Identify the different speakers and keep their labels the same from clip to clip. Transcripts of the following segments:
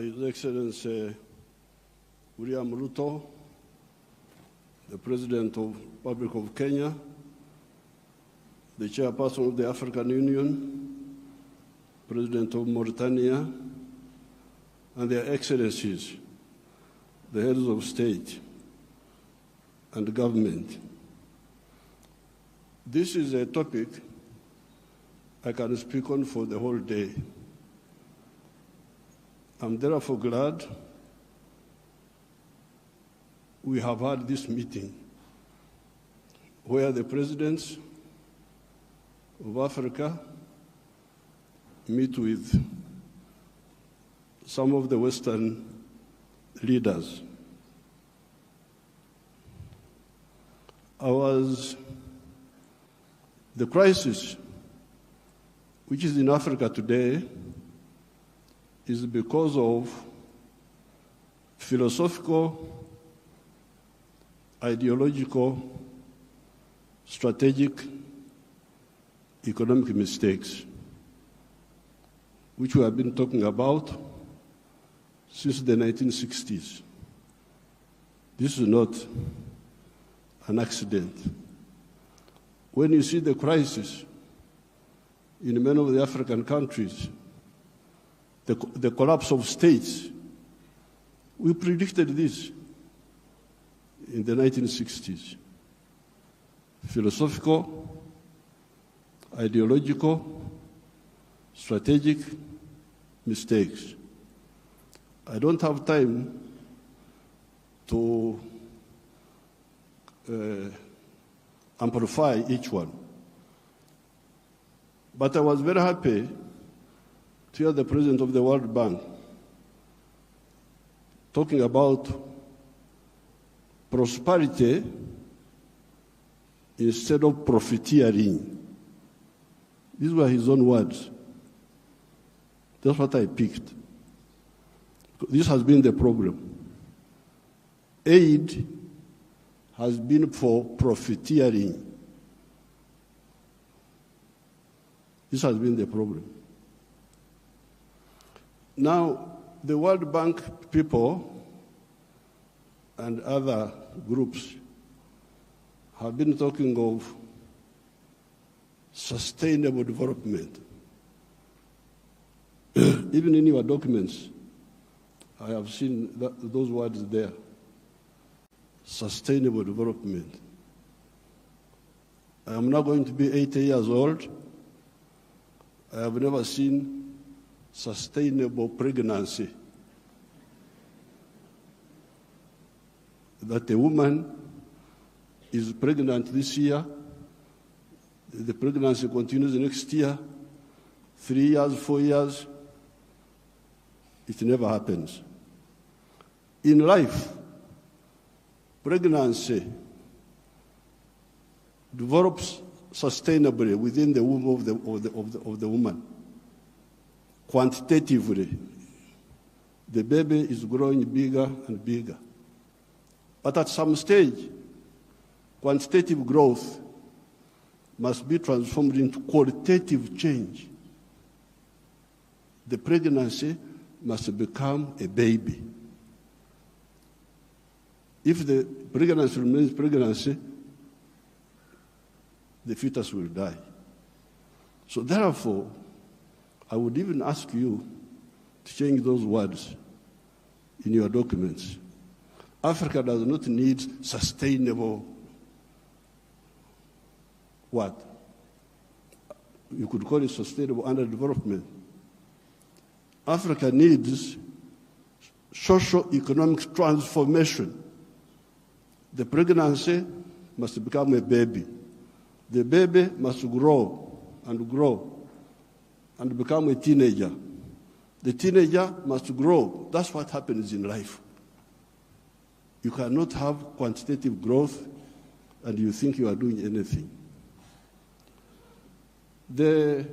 Speaker 1: His Excellency William Ruto, the President of the Republic of Kenya, the Chairperson of the African Union, President of Mauritania, and their Excellencies, the heads of state and government. This is a topic I can speak on for the whole day. I'm therefore glad we have had this meeting where the presidents of Africa meet with some of the Western leaders. The crisis which is in Africa today is because of philosophical, ideological, strategic, economic mistakes, which we have been talking about since the 1960s. This is not an accident. When you see the crisis in many of the African countries, the collapse of states, we predicted this in the 1960s. Philosophical, ideological, strategic mistakes. I don't have time to amplify each one. But I was very happy to hear the President of the World Bank talking about prosperity instead of profiteering. These were his own words. That's what I picked. This has been the problem. Aid has been for profiteering. This has been the problem. Now, the World Bank people and other groups have been talking of sustainable development. Even in your documents, I have seen those words there. Sustainable development. I am now going to be 80 years old. I have never seen sustainable pregnancy. That a woman is pregnant this year, the pregnancy continues next year, 3 years, 4 years, it never happens. In life, pregnancy develops sustainably within the womb of the woman. Quantitatively, the baby is growing bigger and bigger. But at some stage, quantitative growth must be transformed into qualitative change. The pregnancy must become a baby. If the pregnancy remains pregnancy, the fetus will die. So therefore, I would even ask you to change those words in your documents. Africa does not need sustainable what? You could call it sustainable underdevelopment. Africa needs socio-economic transformation. The pregnancy must become a baby. The baby must grow and become a teenager. The teenager must grow. That's what happens in life. You cannot have quantitative growth and you think you are doing anything. The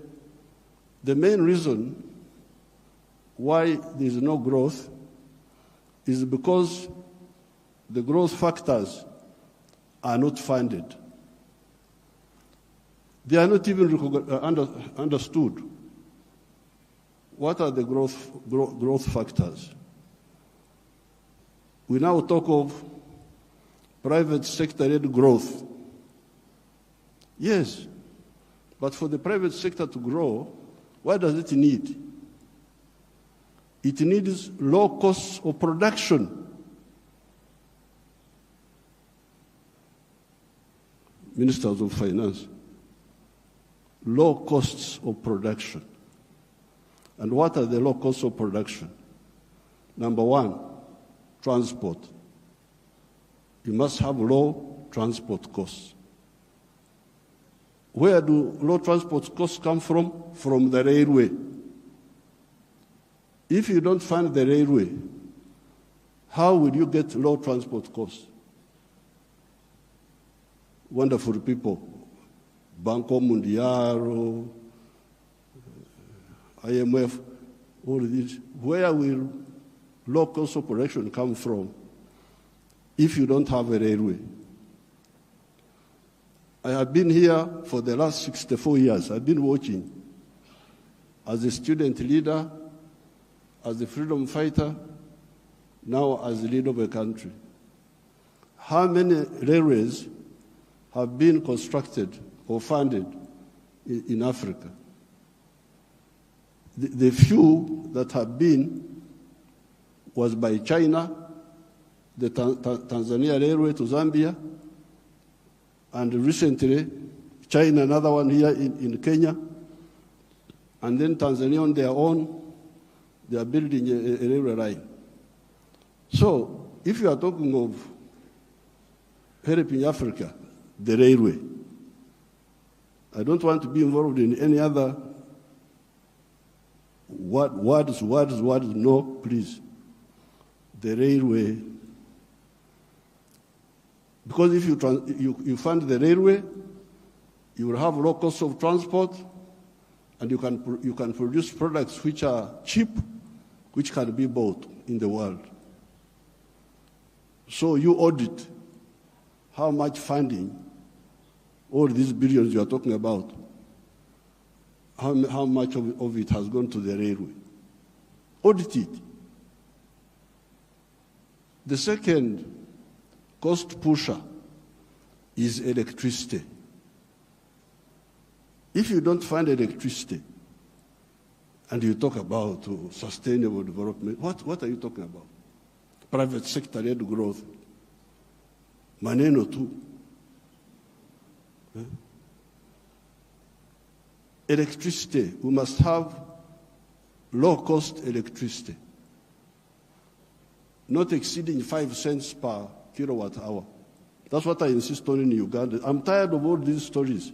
Speaker 1: main reason why there is no growth is because the growth factors are not funded. They are not even understood. What are the growth factors? We now talk of private sector-led growth. Yes, but for the private sector to grow, what does it need? It needs low costs of production. Ministers of Finance, low costs of production. And what are the low costs of production? Number one, transport. You must have low transport costs. Where do low transport costs come from? From the railway. If you don't fund the railway, how will you get low transport costs? Wonderful people, Banco Mundial, IMF, all of these. Where will low cost of production come from if you don't have a railway? I have been here for the last 64 years. I've been watching as a student leader, as a freedom fighter, now as the leader of a country. How many railways have been constructed or funded in Africa? The few that have been was by China, the Tanzania Railway to Zambia, and recently China, another one here in Kenya, and then Tanzania on their own, they are building a railway line. So if you are talking of helping Africa, the railway, I don't want to be involved in any other words, no, please. The railway, because if you fund the railway, you will have low cost of transport, and you can produce products which are cheap, which can be bought in the world. So you audit how much funding, all these billions you are talking about, how much of it has gone to the railway. Audit it. The second cost pusher is electricity. If you don't find electricity and you talk about sustainable development, what are you talking about? Private sector-led growth. Maneno tu. Electricity, we must have low-cost electricity, not exceeding 5 cents per kilowatt hour. That's what I insist on in Uganda. I'm tired of all these stories.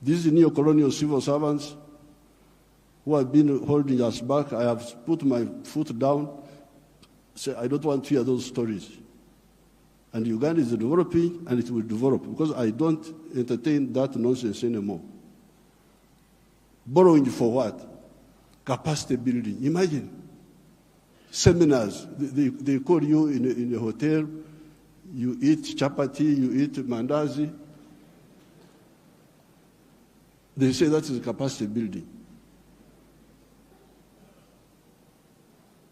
Speaker 1: These neo-colonial civil servants who have been holding us back, I have put my foot down, say, I don't want to hear those stories. And Uganda is developing, and it will develop, because I don't entertain that nonsense anymore. Borrowing for what? Capacity building. Imagine. Seminars. They call you in a hotel, you eat chapati, you eat mandazi. They say that is capacity building.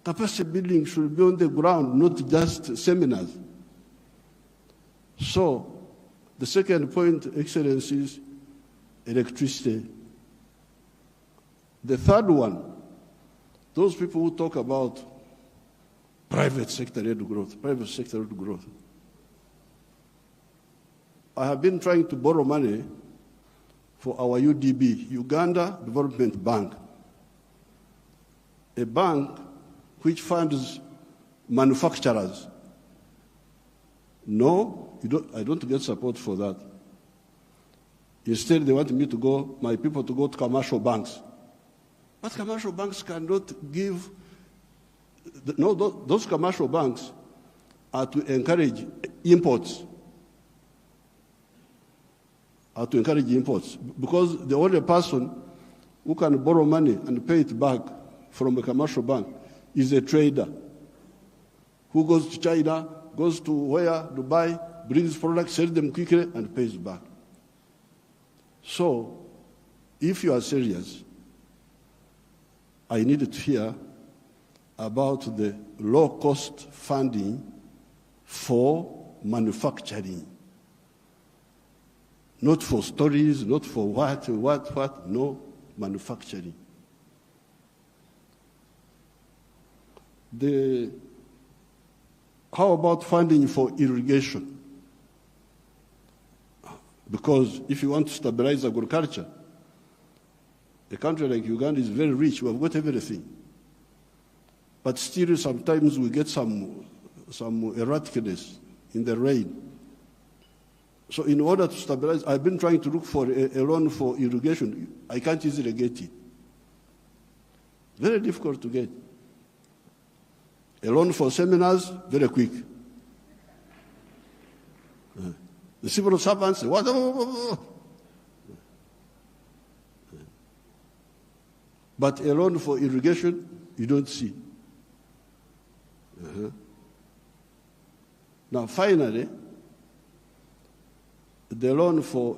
Speaker 1: Capacity building should be on the ground, not just seminars. So, the second point, Excellence, is electricity. The third one, those people who talk about private sector-led growth, private sector-led growth. I have been trying to borrow money for our UDB, Uganda Development Bank, a bank which funds manufacturers. No, I don't get support for that. Instead, they want me to go, my people to go to commercial banks. But commercial banks cannot give, no, those commercial banks are to encourage imports. Because the only person who can borrow money and pay it back from a commercial bank is a trader who goes to China, goes to where, Dubai, brings products, sells them quickly, and pays back. So, if you are serious, I needed to hear about the low-cost funding for manufacturing. Not for stories, not for what, no, manufacturing. How about funding for irrigation? Because if you want to stabilize agriculture, a country like Uganda is very rich, we have got everything. But still sometimes we get some erraticness in the rain. So in order to stabilize, I've been trying to look for a loan for irrigation. I can't easily get it. Very difficult to get. A loan for seminars, very quick. The civil servants, what? But a loan for irrigation, you don't see. Now, finally, the loan for,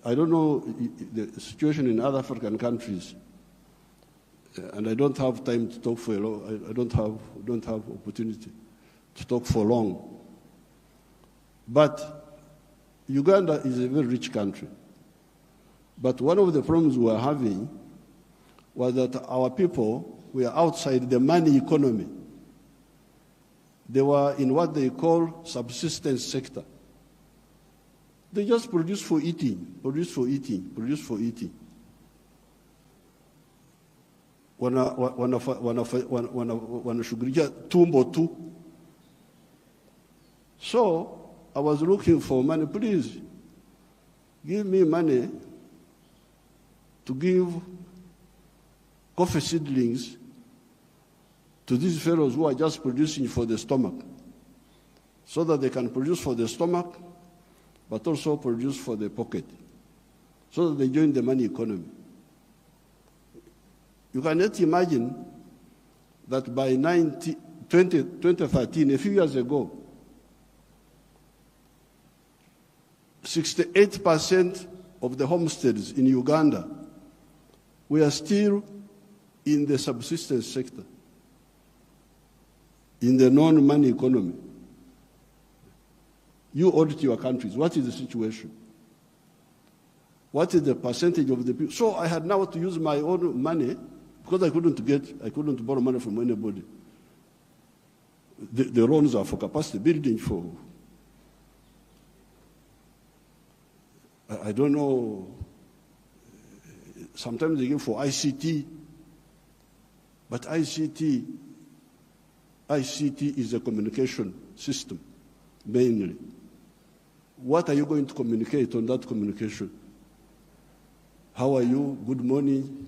Speaker 1: I don't know the situation in other African countries, and I don't have time to talk for a long, I don't have opportunity to talk for long. But Uganda is a very rich country. But one of the problems we were having was that our people were outside the money economy. They were in what they call subsistence sector. They just produce for eating, produce for eating, produce for eating. Wanashughulikia tumbo tu. So I was looking for money. Please give me money to give coffee seedlings to these fellows who are just producing for the stomach, so that they can produce for the stomach, but also produce for the pocket, so that they join the money economy. You cannot imagine that by 2013, a few years ago, 68% of the homesteads in Uganda were still in the subsistence sector, in the non-money economy. You audit your countries. What is the situation? What is the percentage of the people? So I had now to use my own money because I couldn't borrow money from anybody. The loans are for capacity building, for, I don't know, sometimes they give for ICT, but ICT is a communication system, mainly. What are you going to communicate on that communication? How are you? Good morning.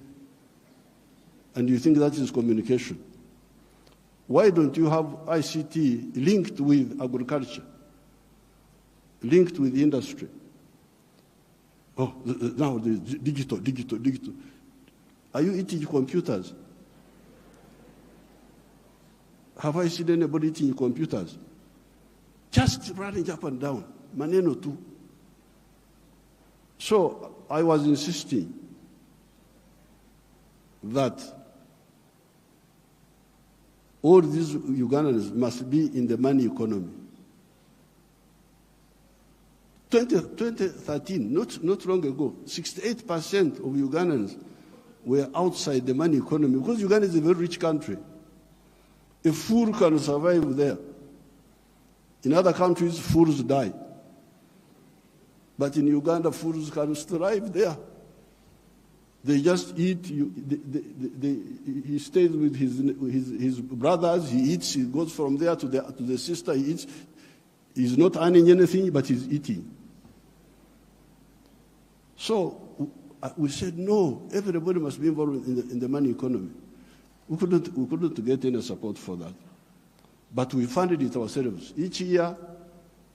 Speaker 1: And you think that is communication. Why don't you have ICT linked with agriculture, linked with industry? Oh, now the digital. Are you eating computers? Have I seen anybody eating computers? Just running up and down. Maneno tu. So I was insisting that all these Ugandans must be in the money economy. 2013, not long ago, 68% of Ugandans were outside the money economy because Uganda is a very rich country. A fool can survive there. In other countries, fools die. But in Uganda, fools can thrive there. They just eat. He stays with his brothers. He eats. He goes from there to the sister. He eats. He's not earning anything, but he's eating. So we said, no, everybody must be involved in the money economy. We couldn't get any support for that. But we funded it ourselves. Each year,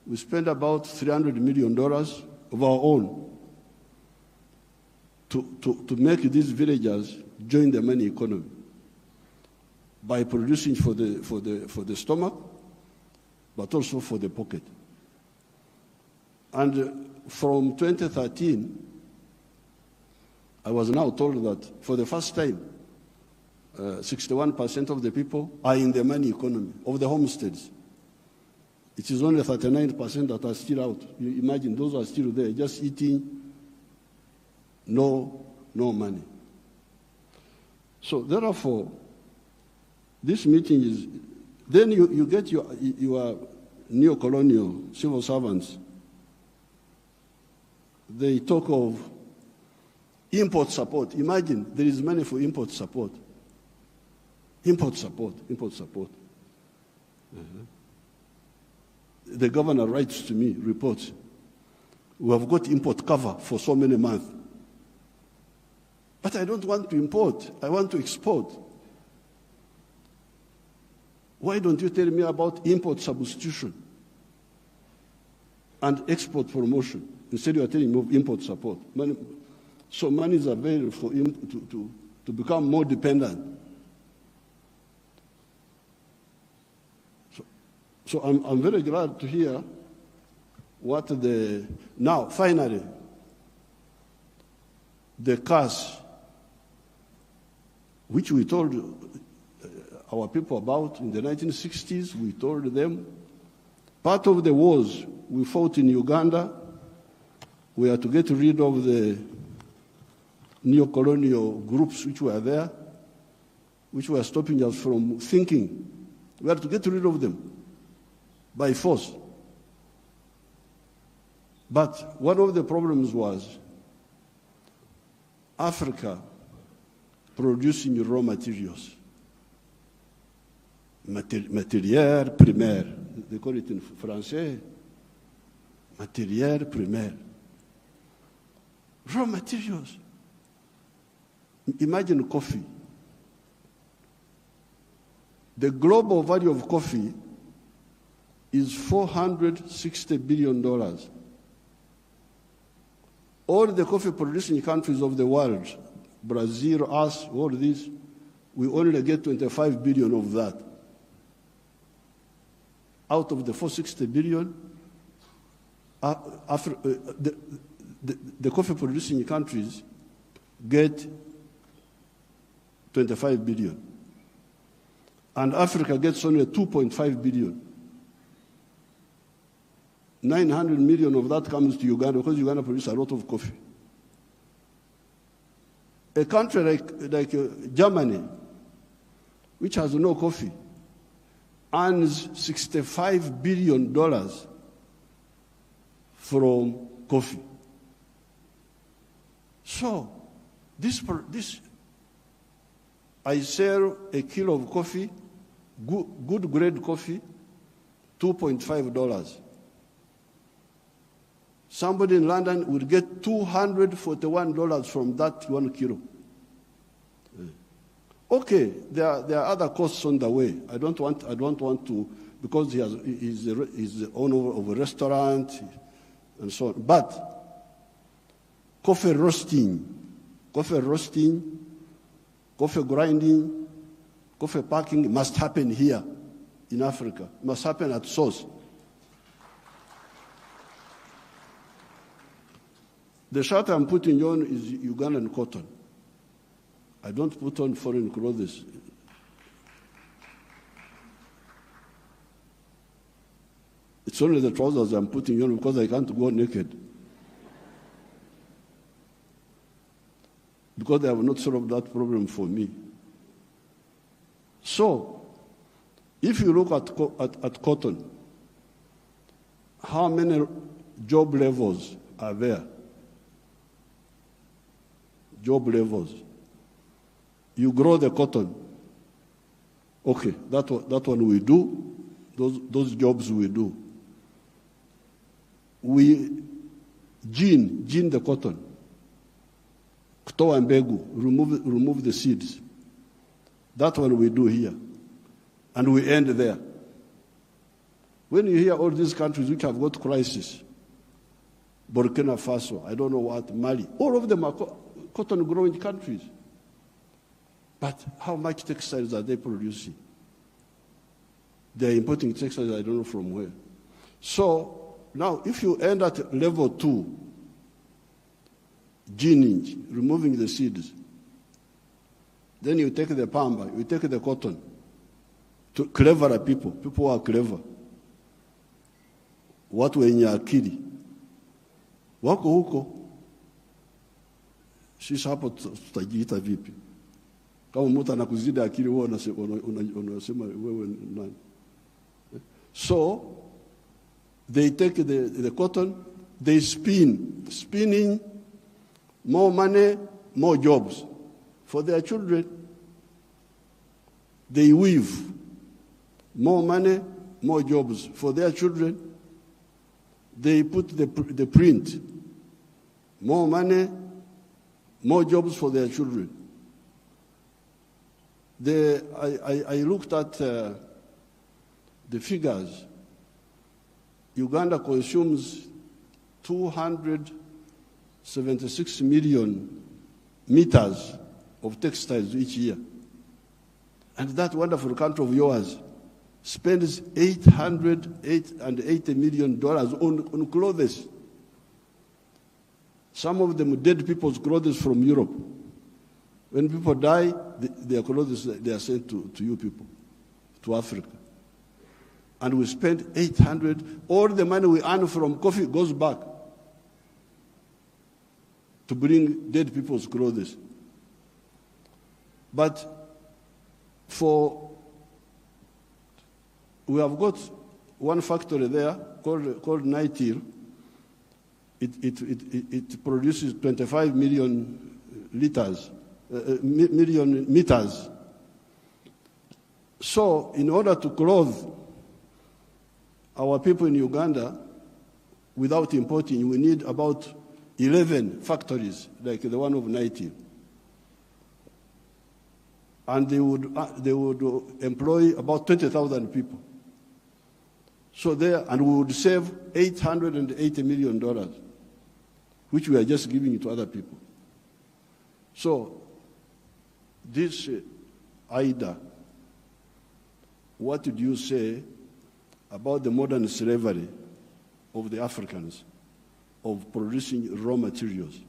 Speaker 1: we spend about $300 million of our own to make these villagers join the money economy by producing for the stomach, but also for the pocket. And from 2013, I was now told that for the first time, 61% of the people are in the money economy of the homesteads. It is only 39% that are still out. You imagine those are still there, just eating, no money. So therefore, this meeting is, then you get your neo-colonial civil servants. They talk of import support. Imagine there is money for import support. Import support. The governor writes to me, reports, we have got import cover for so many months. But I don't want to import, I want to export. Why don't you tell me about import substitution and export promotion? Instead you are telling me of import support. So money is available for him to become more dependent. So I'm very glad to hear what now finally, the cash, which we told our people about in the 1960s, we told them, part of the wars we fought in Uganda, we had to get rid of the neo-colonial groups which were there, which were stopping us from thinking. We had to get rid of them by force. But one of the problems was Africa producing raw materials, matière primaire, they call it in Français, matière primaire. Raw materials. Imagine coffee. The global value of coffee is $460 billion. All the coffee producing countries of the world, Brazil, us, all this, we only get 25 billion of that. Out of the 460 billion, the coffee producing countries get 25 billion. And Africa gets only 2.5 billion. 900 million of that comes to Uganda because Uganda produces a lot of coffee. A country like Germany, which has no coffee, earns $65 billion from coffee. So, this I sell a kilo of coffee, good grade coffee, $2.5. Somebody in London would get $241 from that 1 kilo. Okay, there are other costs on the way. I don't want to, because he's the owner of a restaurant and so on. But coffee roasting, coffee grinding, coffee packing must happen here in Africa. It must happen at source. The shirt I'm putting on is Ugandan cotton. I don't put on foreign clothes. It's only the trousers I'm putting on because I can't go naked. Because they have not solved that problem for me. So, if you look at cotton, how many job levels are there? Job levels. You grow the cotton. Okay, that one we do. Those jobs we do. We gene the cotton. Kutoa mbegu, remove the seeds. That one we do here. And we end there. When you hear all these countries which have got crisis, Burkina Faso, I don't know what, Mali, all of them are cotton growing countries. But how much textiles are they producing? They're importing textiles, I don't know from where. So now if you end at level 2, ginning, removing the seeds. Then you take the pamba, you take the cotton. To cleverer people who are clever. Watu wenye akili. Wako huko. Sisi hapo tutajiita vipi? Kama mtu anakuzidi akili wewe unasema wewe nani? So they take the cotton, they spinning, more money, more jobs for their children. They weave, more money, more jobs for their children. They put the print, more money, more jobs for their children. I looked at the figures. Uganda consumes 276 million meters of textiles each year. And that wonderful country of yours spends $880 million on clothes. Some of them dead people's clothes from Europe. When people die, their clothes, they are sent to you people, to Africa. And we spend 800, all the money we earn from coffee goes back to bring dead people's clothes. But we have got one factory there called Nitil. It produces 25 million meters. So in order to clothe our people in Uganda without importing, we need about 11 factories like the one of Nitil. And they would employ about 20,000 people. So and we would save $880 million, which we are just giving to other people. So this Ida, what did you say about the modern slavery of the Africans, of producing raw materials?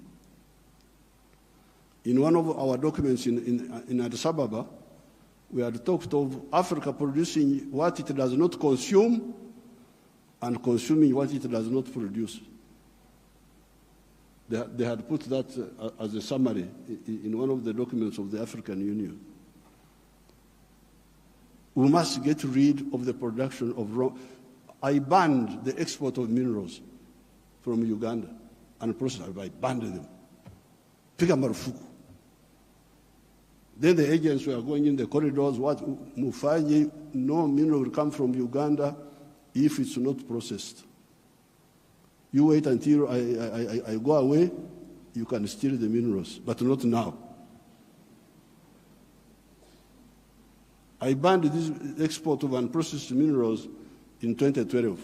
Speaker 1: In one of our documents in Addis Ababa, we had talked of Africa producing what it does not consume and consuming what it does not produce. They had put that as a summary in one of the documents of the African Union. We must get rid of the production of raw. I banned the export of minerals from Uganda and process. I banned them. Piga marufuku. Then the agents were going in the corridors, what Mufanyi, no mineral will come from Uganda if it's not processed. You wait until I go away, you can steal the minerals, but not now. I banned this export of unprocessed minerals in 2012.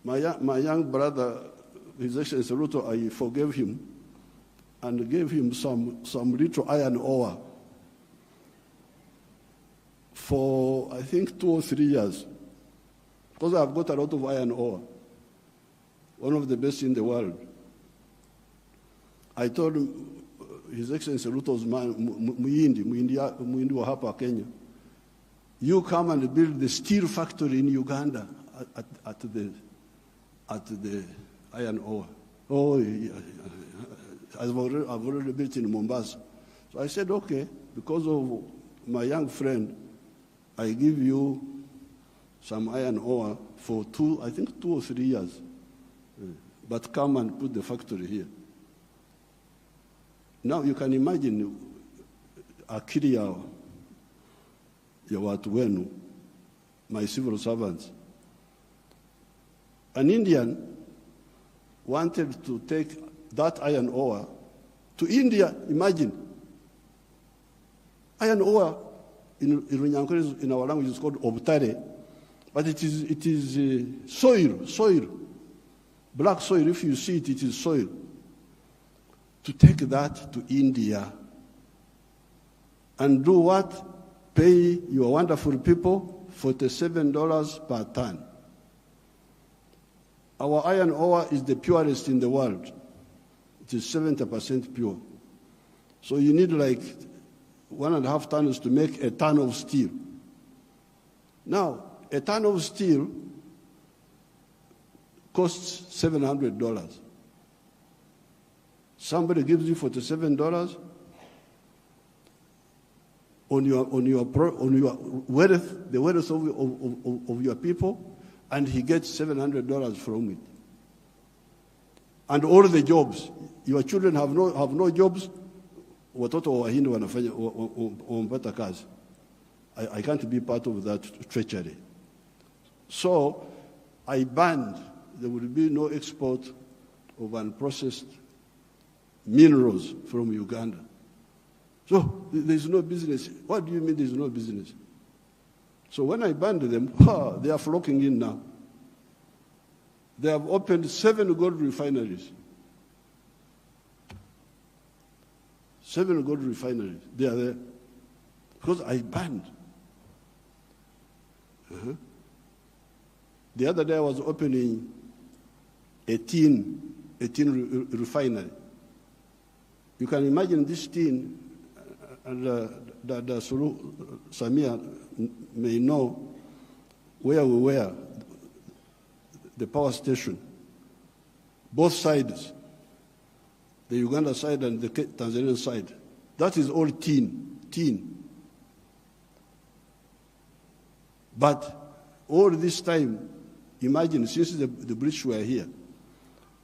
Speaker 1: My young brother, His Excellency Ruto, I forgave him and gave him some little iron ore for, I think, 2 or 3 years, because I've got a lot of iron ore, one of the best in the world. I told him, His Excellency Ruto's man, Muhindi wa hapa Kenya, you come and build the steel factory in Uganda at the iron ore. Oh, I've already built in Mombasa. So I said, okay, because of my young friend, I give you some iron ore for 2 or 3 years. But come and put the factory here. Now you can imagine akili ya watu wenu, my civil servants. An Indian wanted to take that iron ore to India. Imagine. Iron ore in our language is called obtare, but it is soil, black soil. If you see it, it is soil. To take that to India and do what? Pay your wonderful people $47 per ton. Our iron ore is the purest in the world. It is 70% pure. So you need like 1.5 tons to make a ton of steel. Now, a ton of steel costs $700. Somebody gives you $47 on your wealth, the wealth of your people, and he gets $700 from it. And all the jobs, your children have no jobs. Watoto wa Wahindi wanafanya wampata kazi. I can't be part of that treachery. So I banned, there will be no export of unprocessed minerals from Uganda. So there's no business. What do you mean there's no business? So when I banned them, they are flocking in now. They have opened 7 gold refineries. 7 gold refineries. They are there. Because I banned. The other day I was opening a tin refinery. You can imagine this tin, and Sulu Samia may know where we were, the power station, both sides, the Uganda side and the Tanzanian side. That is all tin. But all this time, imagine, since the British were here,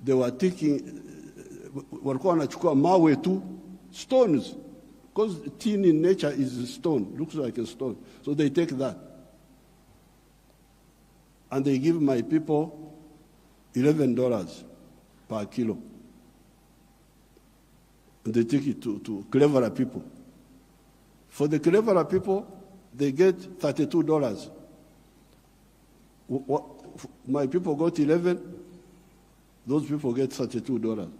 Speaker 1: they were taking, walikuwa wanachukua mawe tu, stones, because tin in nature is stone, looks like a stone. So they take that. And they give my people $11 per kilo. And they take it to cleverer people. For the cleverer people, they get $32. My people got 11, those people get $32.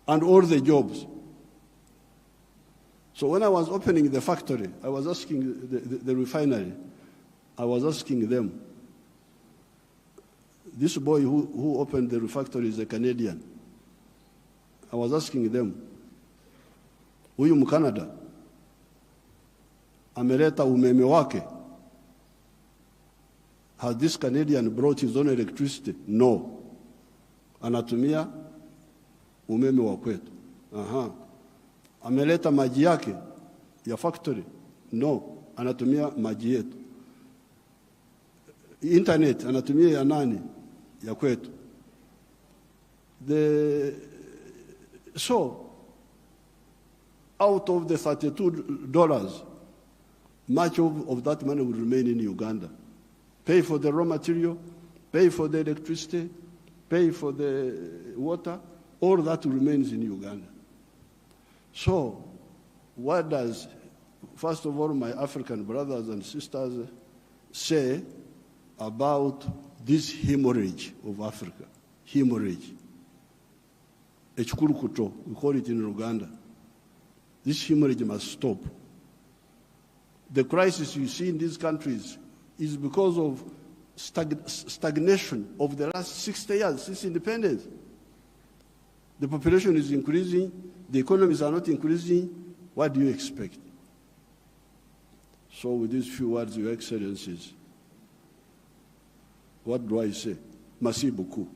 Speaker 1: And all the jobs. So when I was opening the factory, I was asking the refinery, I was asking them, this boy who opened the factory is a Canadian. I was asking them, huyu Mkanada ameleta umeme wake? Has this Canadian brought his own electricity? No. Anatumia umeme wa kwetu. Ameleta maji yake ya factory? No. Anatumia maji yetu. Internet anatumia ya nani? Ya kwetu. So, out of the $32, much of that money will remain in Uganda. Pay for the raw material, pay for the electricity, pay for the water, all that remains in Uganda. So, what does, first of all, my African brothers and sisters say about this hemorrhage of Africa? Hemorrhage. Echikurukuto, we call it in Uganda. This hemorrhage must stop. The crisis you see in these countries is because of stagnation of the last 60 years since independence. The population is increasing, the economies are not increasing. What do you expect? So with these few words, Your Excellencies, what do I say? Merci beaucoup.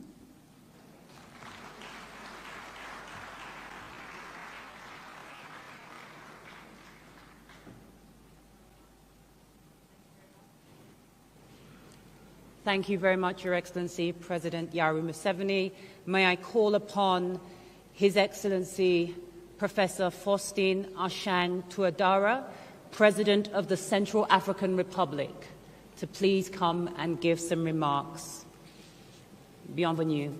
Speaker 2: Thank you very much, Your Excellency, President Yoweri Museveni. May I call upon His Excellency, Professor Faustin Archange Touadéra, President of the Central African Republic, to please come and give some remarks. Bienvenue.